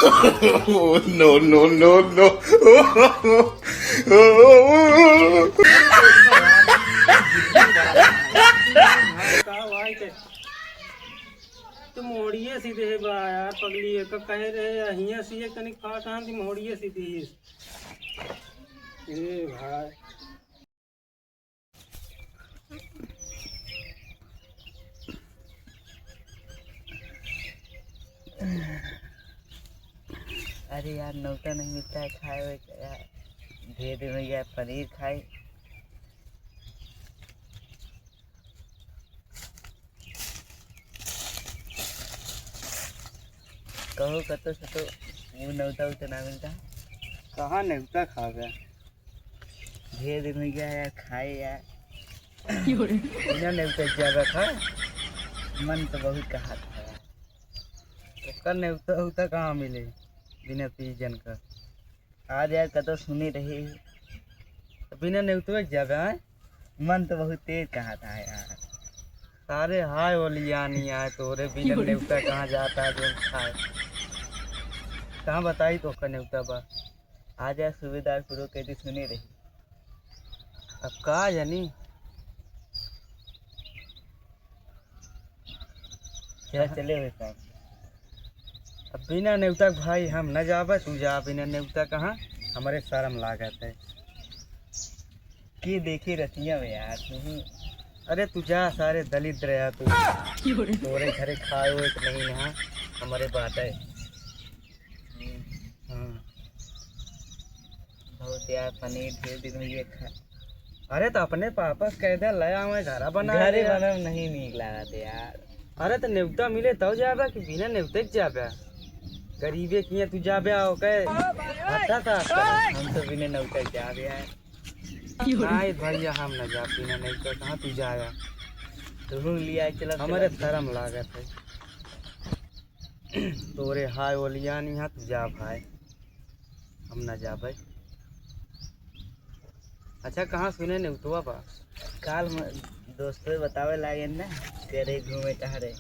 Oh, no, no, no, no. तो मोड़िए सीधे बा यार पगली एक कह रहे हिया सी कनिक खा कहां थी मोड़िए सीधी ए भाई अरे यार नौका नहीं मिलता है खाए हुए यार। धीरे धीरे में गया पनीर खाए। कहो कतो सतो वो नौता उतना ना मिलता। कहाँ नेवता खा गया धीरे धीरे में गया यार खाए यार। बिना नेवता ज्यादा खा मन तो बहुत कहा था यार। उसका नेवता उता कहाँ मिले बिना सीजन का आज यार कतो सुनी रही। तो बिना नेवते जाबे हैं मन तो बहुत तेज कहा था यार। सारे हाय ओलिया नहीं आए तोरे बिना नेवता कहाँ जाता है जो खाए कहाँ बताई तो उसका नेवता बा आज यार सुबेदार पूर्व कहती सुनी रही। अब कहा जानी चला चले हुए साहब। अब बिना नेवता के भाई हम न जाबे तू जा बिना नेवता कहाँ हमारे शर्म लागत है की देखी रतिया में यार तुम। अरे तू जा सारे दलिद्र है तू तोरे घरे खाए हुए कि नहीं यहाँ हमारे बात है हाँ बहुत यार पनीर धीरे धीरे में ये खा। अरे तो अपने पापा कह दे लया मैं घरा बना घरे लिया। बना नहीं नीक लगा थे यार। अरे तो नेवता मिले तब जाबे कि बिना नेवते के जाबे गरीबे किए तू जाबे आओ कहे अच्छा था हम तो बिना नौका जा रहे हैं। नहीं भैया हम न जा बिना नेवता कहाँ तू जाएगा तुम लिया चला हमारे शर्म लागत है तोरे हाय ओलिया नहीं है तू जा भाई हम न जाबे अच्छा कहाँ सुने नेवतवा बा काल दोस्तों बतावे लागे ना तेरे घूमे कहा रहे।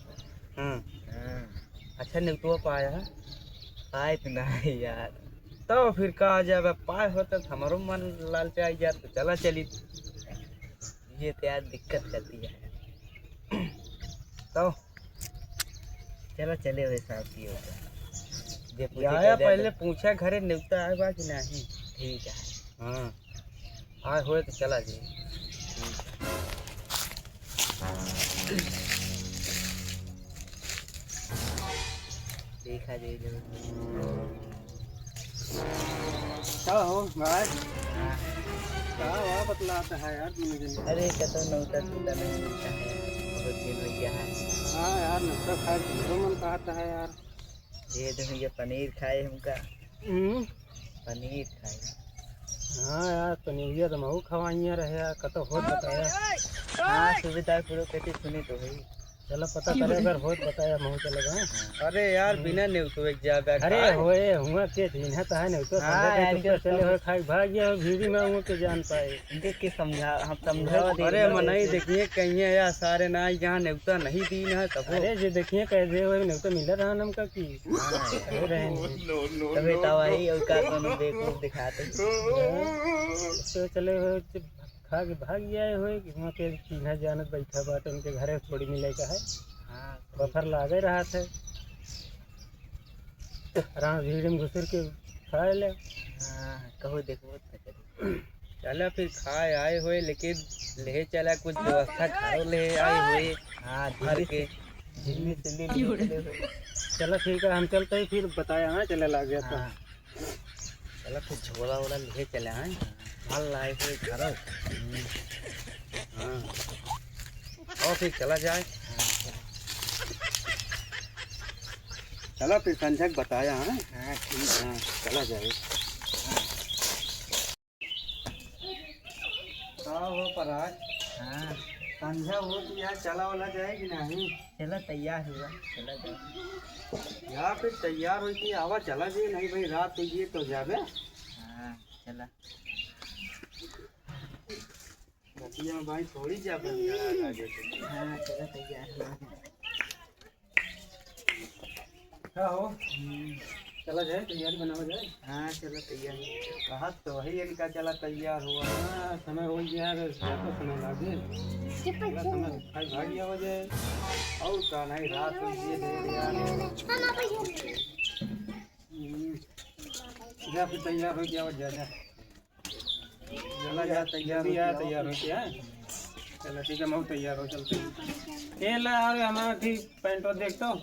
हाँ हाँ अच्छा नेवतवा पाया है आए तो नहीं यार। तो फिर कहा जाए पाए होता तो हमारो मन लाल पे आई जाए तो चला चली ये तो यार दिक्कत करती है। तो चलो चले हुए साहब की होगा जे पूछे आया कह दे पहले तो पूछा घरे नेवता आए बा कि नहीं ठीक है। हाँ आए हुए तो चला जी देखा जाए जरूर। क्या हो भाई हाँ। क्या हुआ बतलाता है यार दिन दिन अरे कतो नौता टूटा नहीं मिलता है बहुत दिन हो गया है। हाँ यार नौता खाए तो मन कहता है यार ये तो ये पनीर खाए हमका हम्म, पनीर खाए। हाँ यार पनीरिया तो महू खवाइया रहे यार कतो होत बताया हाँ सुबेदार पूर्व कहती सुनी तो भाई। चलो पता करे अगर होत बताया महू चलेगा अरे यार बिना नेवतो एक जाबे अरे होए हुआ के दिन है तो है नेवतो हाँ, यार, तो चले हो खाई भाग गया हो भीड़ी में हुआ के जान पाए देख के समझा हम समझावा दे। अरे मनाई देखिए कहीं यार सारे ना यहाँ नेवता नहीं दीन है तब अरे जो देखिए कह दे हुए नेवता मिल रहा नम का की तभी तो वही और का कोनो बेवकूफ दिखाते। तो चले हो खा के भाग गया हो कि वहाँ के चिन्हा जानत बैठा बात उनके घरे थोड़ी मिले का है हाँ बफर लागे रहा थे आराम भीड़ में घुसर के खा ले हाँ कहो देखो तो चला फिर खाए आए हुए लेकिन ले चला कुछ व्यवस्था करो ले आए हुए हाँ भर धीरे के झिल्ली सिल्ली लिए चले हुए। चलो ठीक है हम चलते ही फिर बताया हाँ चले ला गया तो हाँ चलो फिर झोला वोला ले चले हैं माल लाए हुए घर हाँ और फिर चला जाए चलो फिर संजय बताया हाँ हाँ ठीक है। हाँ चला जाए हाँ वो पर आज हाँ संध्या हो तो यहाँ चला वाला जाए कि नहीं चलो तैयार हुआ चला जाए। यहाँ फिर तैयार हो कि आवा चला जाए नहीं भाई रात हुई है तो जाबे हाँ चला रतिया में भाई थोड़ी जाबे आगे से हाँ चलो तैयार हुआ। क्या हो चला जाए, तैयारी बनावा जाए। हाँ चलो तैयार। कहा तो वही इनका चला तैयार हुआ। हाँ समय हो गया है, ज्यादा समय लागे। चला समय भाई भागी आवा जाए। और का नहीं, रात हो गई है यार। जा फिर तैयार हो गया और जा जा। चला जा तैयार हो गया। चलो ठीक है, मैं तैयार हो चलते हैं। ये ला अरे हमारा ठीक पैंट और देखता हूँ।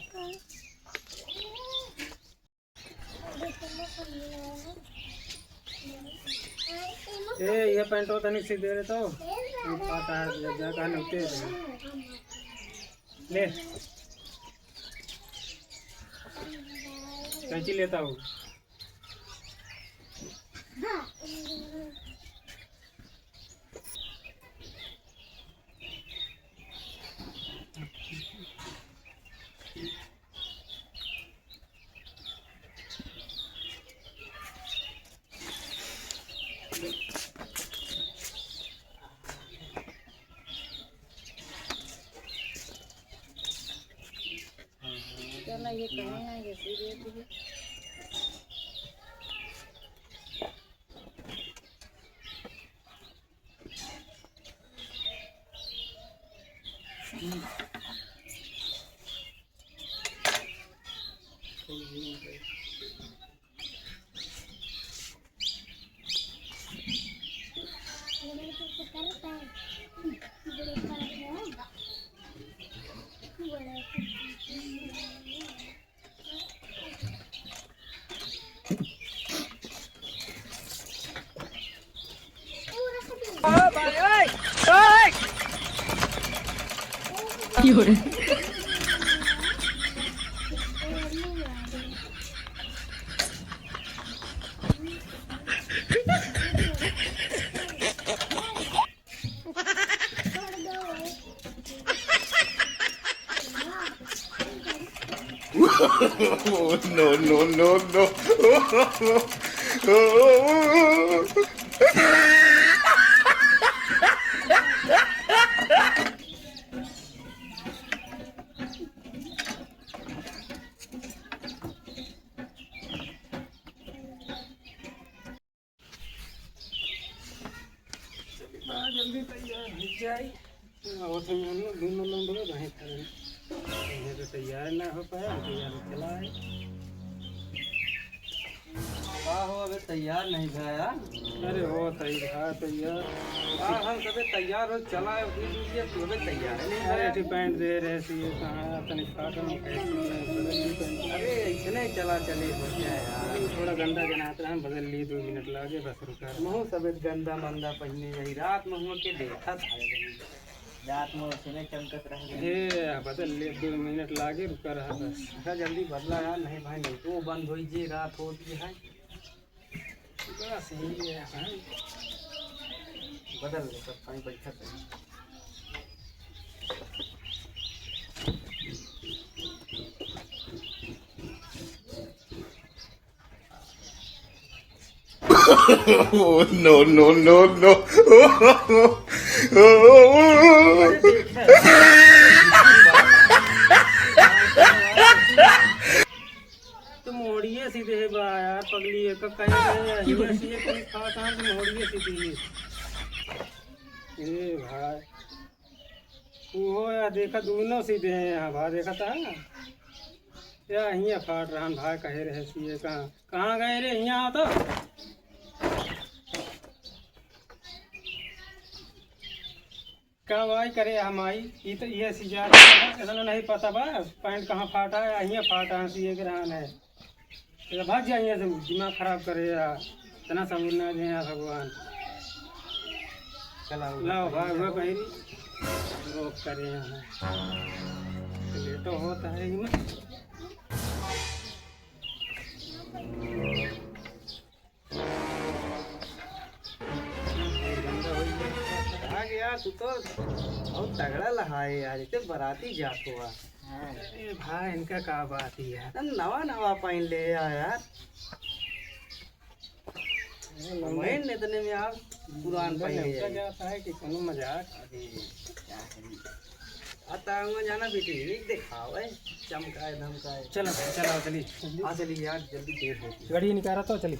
ये पैंट और तनिक सी दे रहे तो पाता है जा का नौते ले कैंची लेता हूँ। चलो ये कहें ये सीधे Oh, no, no, no, no. Oh. जल्दी तैयार हो जाए और दोनों लोग वहीं खड़े तो तैयार ना हो पाया, तैयार चला है। हो अबे तैयार नहीं था यार। अरे हो तैयार हम सबे तैयार हो चला है तो तैयार नहीं। अरे पैंट दे रहे थे कहाँ तनिक फाटन अरे इतने चला चले हो गया यार। थोड़ा गंदा जनाता है, बदल ली 2 मिनट लगे बस रुका। मुँह सब गंदा मंदा पहने यही रात में हुआ के देखा था रात में उसने चमकत रह ये बदल ले 2 मिनट लागे रुका रहा बस। जल्दी बदला यार, नहीं भाई नहीं तो बंद हो जी रात होती है। बस यही है भाई, बदल ले सब पानी बैठा Oh, no, no, no, no. Oh. तो मोड़िए सीधे बा यार पगली एक कहीं सीधे कहीं खा कहाँ से मोड़िए सीधे। ए भाई वो यार देखा दोनों सीधे हैं यहाँ भाई देखा था या यहाँ फाट रहा भाई कहे रहे सीधे कहाँ गए रे यहाँ तो। क्या भाई करे हमारी ये तो ये सीजा ऐसा नहीं पता बा पैंट कहाँ फाटा है, यहाँ फाटा है सी के रहन है तो भाग जाए यहाँ से दिमाग खराब करे या इतना समझ ना दे भगवान। लाओ भाग हुआ कहीं रोक करे यहाँ लेटो होता है यार। तू तो बहुत तगड़ा लहाए यार, इतने बराती जात हुआ। अरे भाई इनका का बात ही है, नवा नवा पहन ले यार। मैं इतने में आप पुरान पहन जाता है कि कोनो मजाक। आता हुआ जाना बेटी नहीं दिखाओ है चमकाए धमकाए चलो चलो चलिए हाँ चलिए यार जल्दी देर होती है गाड़ी निकाला तो चलिए